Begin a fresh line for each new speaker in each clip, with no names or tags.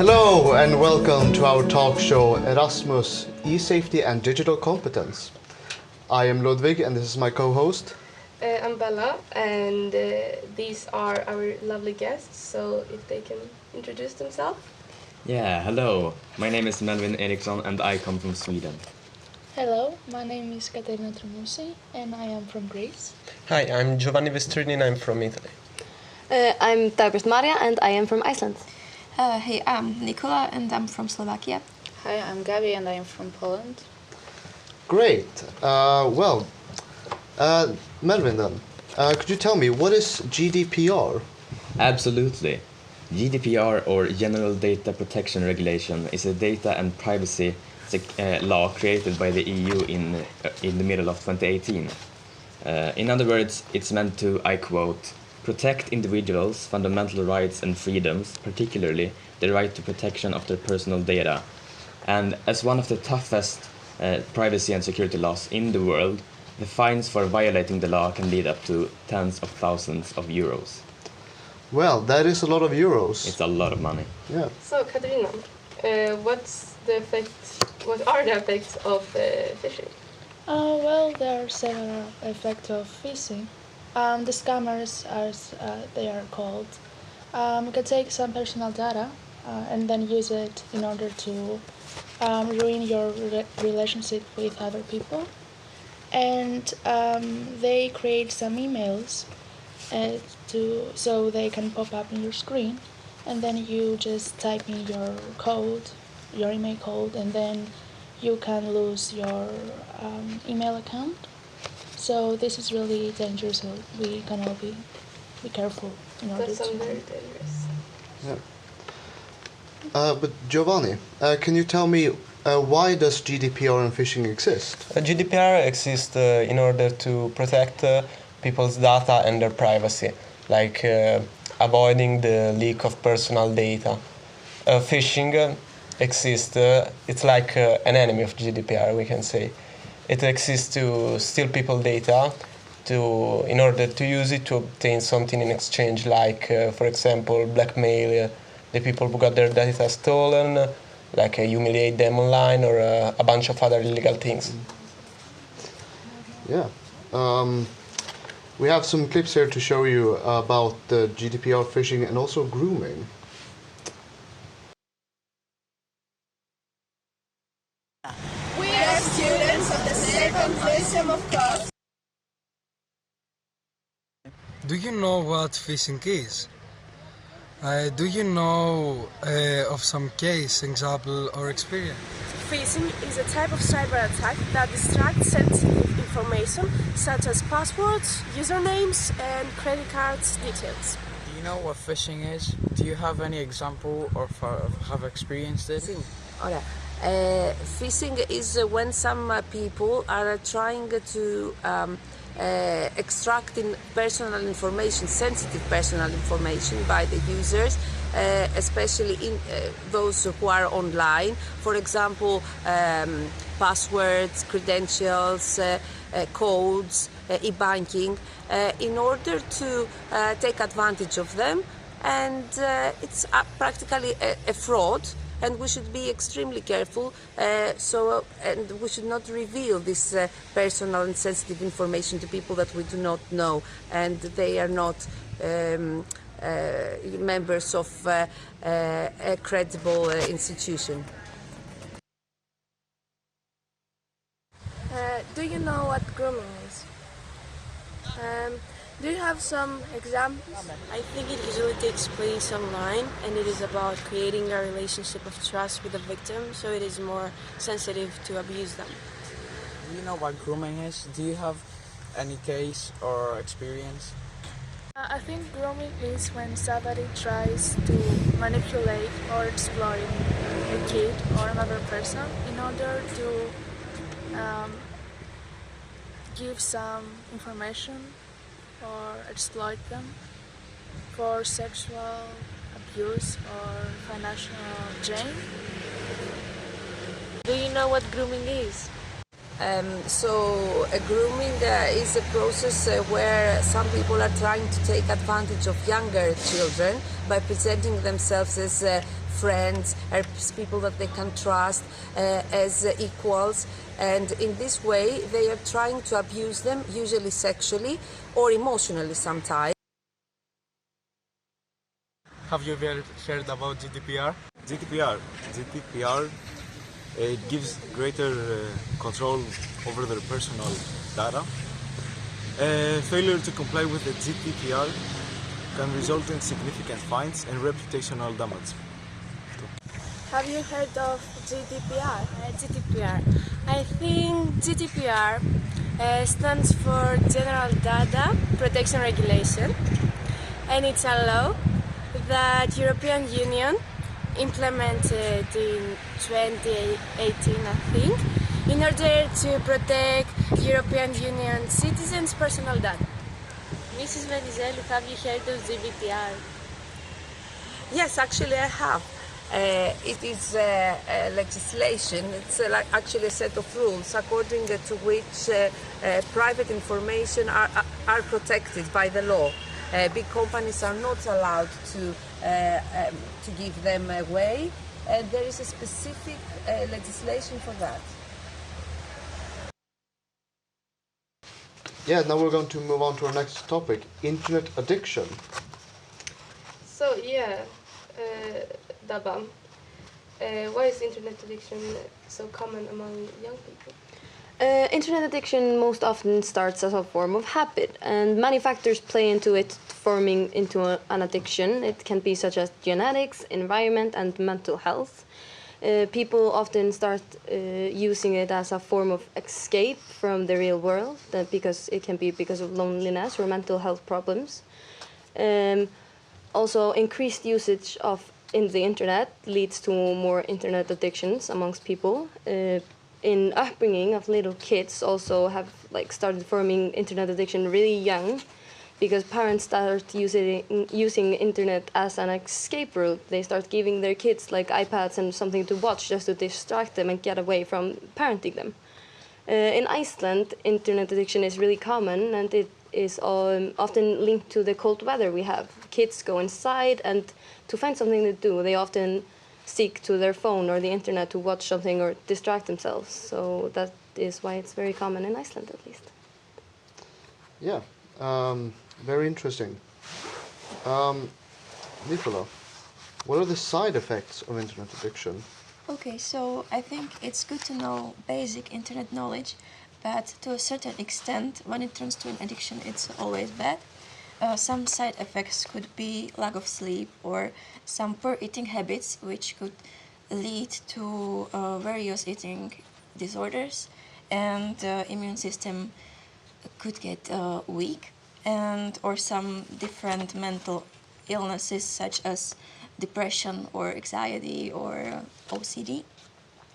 Hello and welcome to our talk show Erasmus, eSafety and Digital Competence. I am Ludwig and this is my co-host.
I'm Bella and these are our lovely guests, so if they can introduce themselves.
Yeah, hello. My name is Melvin Eriksson and I come from Sweden.
Hello, my name is Katerina Tremusi and I am from Greece.
Hi, I'm Giovanni Vestrini and I'm from Italy.
I'm Tabrit Maria and I am from Iceland.
Hey, I'm Nicola and I'm from Slovakia.
Hi, I'm Gabi and I am from Poland.
Great. Melvin then, could you tell me what is GDPR?
Absolutely. GDPR, or General Data Protection Regulation, is a data and privacy law created by the EU in the middle of 2018. In other words, it's meant to, I quote, protect individuals' fundamental rights and freedoms, particularly the right to protection of their personal data. And as one of the toughest privacy and security laws in the world, the fines for violating the law can lead up to tens of thousands of euros.
Well, that is a lot of euros.
It's a lot of money.
Yeah.
So, Katarina, what are the effects of phishing?
Well, there are several effects of phishing. The scammers, as they are called, can take some personal data and then use it in order to ruin your relationship with other people. And they create some emails so they can pop up in your screen, and then you just type in your code, your email code, and then you can lose your email account. So this is really dangerous, so we can all be careful in order
That sounds
to...
very dangerous.
Yeah. But Giovanni, can you tell me why does GDPR and phishing exist?
GDPR exists in order to protect people's data and their privacy, like avoiding the leak of personal data. Phishing exists, it's like an enemy of GDPR, we can say. It exists to steal people's data in order to use it to obtain something in exchange, like, for example, blackmail the people who got their data stolen, like humiliate them online, or a bunch of other illegal things.
Yeah. We have some clips here to show you about the GDPR, phishing, and also grooming.
We are students of the second Lyceum of Course.
Do you know what phishing is? Do you know of some case, example, or experience?
Phishing is a type of cyber attack that extracts sensitive information such as passwords, usernames, and credit cards details.
Do you know what phishing is? Do you have any example or have experienced it?
Phishing is when some people are trying to extracting personal information, sensitive personal information by the users, especially in those who are online. For example, passwords, credentials, codes, e-banking, in order to take advantage of them. And it's practically a fraud. And we should be extremely careful, and we should not reveal this personal and sensitive information to people that we do not know, and they are not members of a credible institution.
Do you know what grooming is? Do you have some examples?
I think it usually takes place online, and it is about creating a relationship of trust with the victim, so it is more sensitive to abuse them.
Do you know what grooming is? Do you have any case or experience?
I think grooming is when somebody tries to manipulate or exploit a kid or another person in order to give some information or exploit them for sexual abuse or financial gain.
Do you know what grooming is?
So grooming is a process where some people are trying to take advantage of younger children by presenting themselves as friends, as people that they can trust as equals. And in this way, they are trying to abuse them, usually sexually or emotionally sometimes.
Have you ever heard about GDPR?
GDPR it gives greater control over their personal data. Failure to comply with the GDPR can result in significant fines and reputational damage.
Have you heard of GDPR? GDPR. I think GDPR stands for General Data Protection Regulation, and it's a law that European Union implemented in 2018, I think, in order to protect European Union citizens' personal data.
Mrs. Venizelou, have you heard of GDPR?
Yes, actually I have. It is legislation. It's actually a set of rules according to which private information are protected by the law. Big companies are not allowed to give them away. There is a specific legislation for that.
Yeah, now we're going to move on to our next topic, internet addiction.
So Daba, why is internet addiction so common among young people?
Internet addiction most often starts as a form of habit, and many factors play into it forming into an addiction. It can be such as genetics, environment, and mental health. People often start using it as a form of escape from the real world, because it can be because of loneliness or mental health problems. Also, increased usage of the internet leads to more internet addictions amongst people. In upbringing of little kids also have started forming internet addiction really young, because parents start using internet as an escape route. They start giving their kids iPads and something to watch just to distract them and get away from parenting them. In Iceland, internet addiction is really common, and it is often linked to the cold weather we have. Kids go inside, and to find something to do, they often seek to their phone or the internet to watch something or distract themselves. So that is why it's very common in Iceland, at least.
Yeah, very interesting. Nicola, what are the side effects of internet addiction?
Okay, so I think it's good to know basic internet knowledge, but to a certain extent, when it turns to an addiction, it's always bad. Some side effects could be lack of sleep or some poor eating habits, which could lead to various eating disorders, and the immune system could get weak, and or some different mental illnesses such as depression or anxiety or OCD.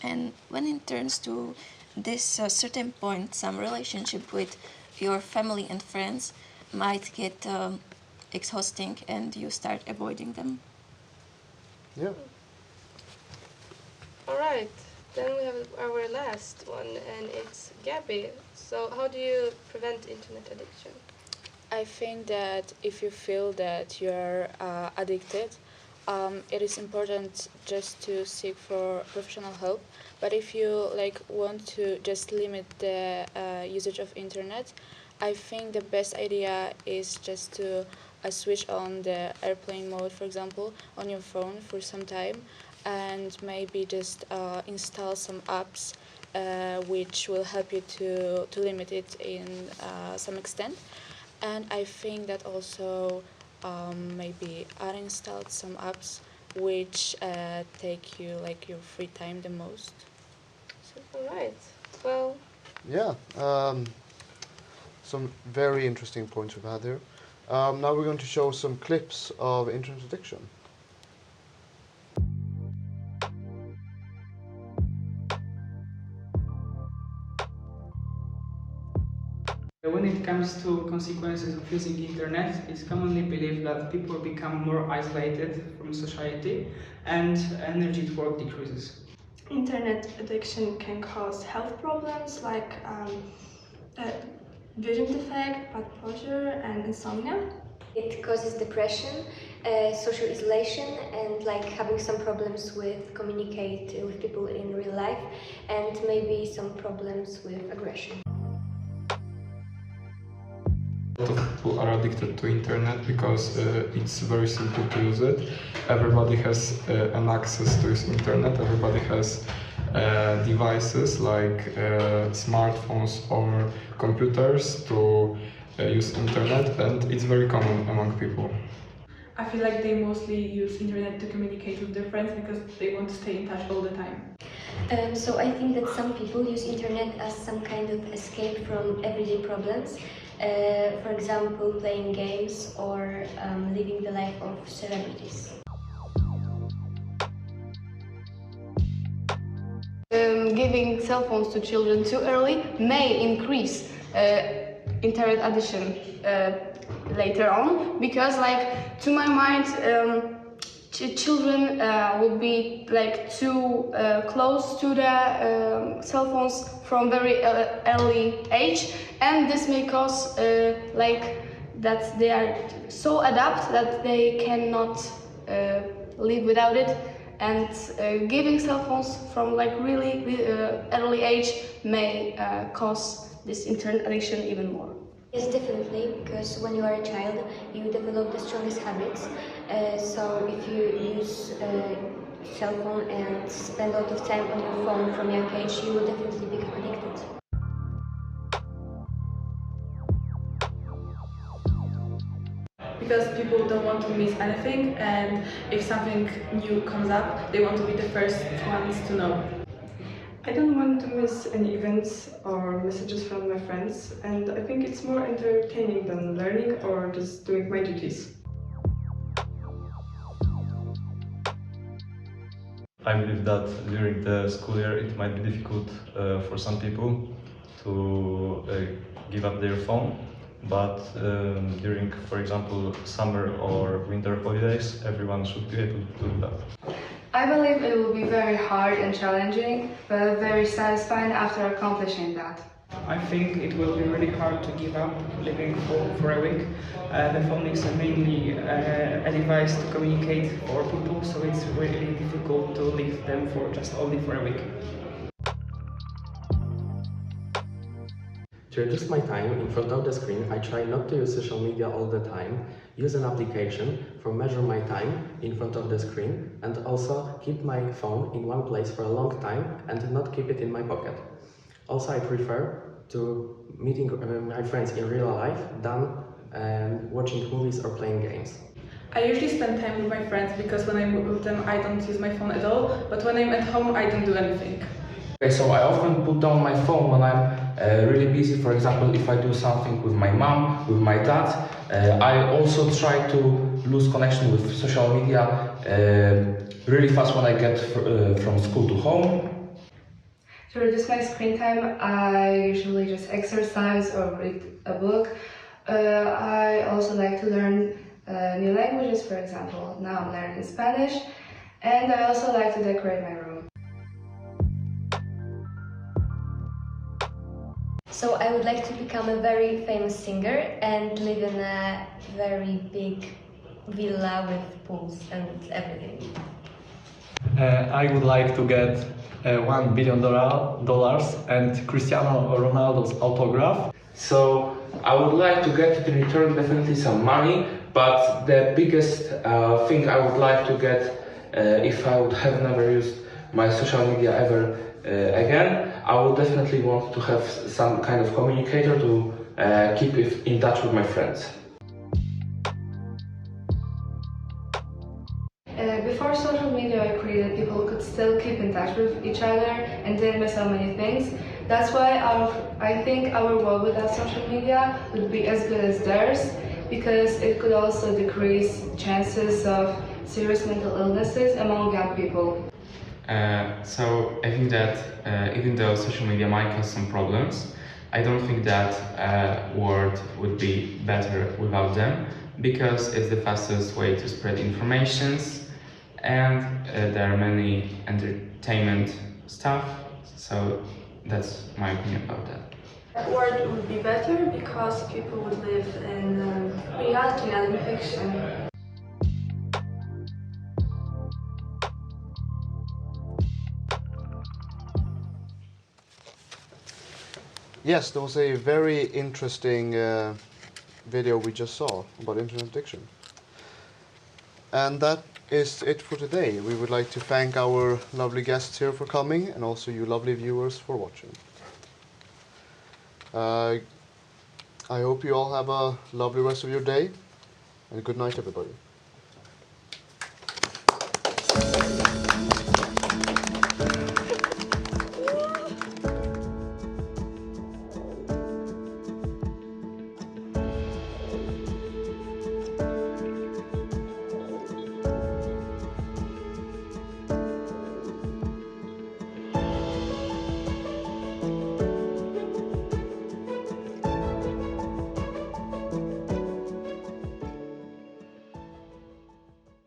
And when it turns to this certain point, some relationship with your family and friends might get exhausting, and you start avoiding them.
Yeah.
All right, then we have our last one, and it's Gabby. So how do you prevent internet addiction?
I think that if you feel that you're addicted, it is important just to seek for professional help. But if you want to just limit the usage of internet, I think the best idea is just to switch on the airplane mode, for example, on your phone for some time, and maybe just install some apps which will help you to limit it in some extent. And I think that also maybe uninstall some apps which take you your free time the most.
So, all right. Well.
Yeah. Some very interesting points we've had there. Now we're going to show some clips of internet addiction.
When it comes to consequences of using internet, it's commonly believed that people become more isolated from society and energy at work decreases.
Internet addiction can cause health problems like vision defect, bad posture, and insomnia.
It causes depression social isolation and like having some problems with communicate with people in real life, and maybe some problems with aggression.
A lot of people are addicted to internet because it's very simple to use it. Everybody has an access to use internet. Everybody has devices like smartphones or computers to use internet, and it's very common among people.
I feel like they mostly use internet to communicate with their friends because they want to stay in touch all the time.
So I think that some people use internet as some kind of escape from everyday problems. For example, playing games or living the life of celebrities.
Giving cell phones to children too early may increase internet addiction later on, because like to my mind children will be like too close to the cell phones from very early age, and this may cause like that they are so adapt that they cannot live without it, and giving cell phones from like really early age may cause this internet addiction even more.
Yes, definitely, because when you are a child, you develop the strongest habits. So if you use cell phone and spend a lot of time on your phone from young age, you will definitely become addicted.
Because people don't want to miss anything, and if something new comes up, they want to be the first ones to know.
I don't want to miss any events or messages from my friends, and I think it's more entertaining than learning or just doing my duties.
I believe that during the school year it might be difficult for some people to give up their phone, but during, for example, summer or winter holidays, everyone should be able to do that.
I believe it will be very hard and challenging, but very satisfying after accomplishing that.
I think it will be really hard to give up living for a week. The phone is mainly a device to communicate for people, so it's really difficult to leave them for just only for a week.
To reduce my time in front of the screen, I try not to use social media all the time, use an application for measure my time in front of the screen, and also keep my phone in one place for a long time and not keep it in my pocket. Also, I prefer to meeting my friends in real life than watching movies or playing games.
I usually spend time with my friends because when I'm with them I don't use my phone at all, but when I'm at home I don't do anything.
Okay, so I often put down my phone when I'm really busy. For example, if I do something with my mom, with my dad. I also try to lose connection with social media really fast when I get from school to home.
To reduce my screen time, I usually just exercise or read a book. I also like to learn new languages, for example. Now I'm learning Spanish, and I also like to decorate my room.
So I would like to become a very famous singer and live in a very big villa with pools and everything.
I would like to get $1 billion and Cristiano Ronaldo's autograph.
So I would like to get in return definitely some money, but the biggest thing I would like to get if I would have never used my social media ever again, I would definitely want to have some kind of communicator to keep in touch with my friends.
Before social media were created, people could still keep in touch with each other and didn't miss so many things. That's why I think our world without social media would be as good as theirs, because it could also decrease chances of serious mental illnesses among young people.
So I think that even though social media might cause some problems, I don't think that world would be better without them, because it's the fastest way to spread information, and there are many entertainment stuff, so that's my opinion about that.
The world would be better because people would live in reality, not in fiction.
Yes, there was a very interesting video we just saw about internet addiction. And that is it for today. We would like to thank our lovely guests here for coming, and also you lovely viewers for watching. I hope you all have a lovely rest of your day, and good night, everybody.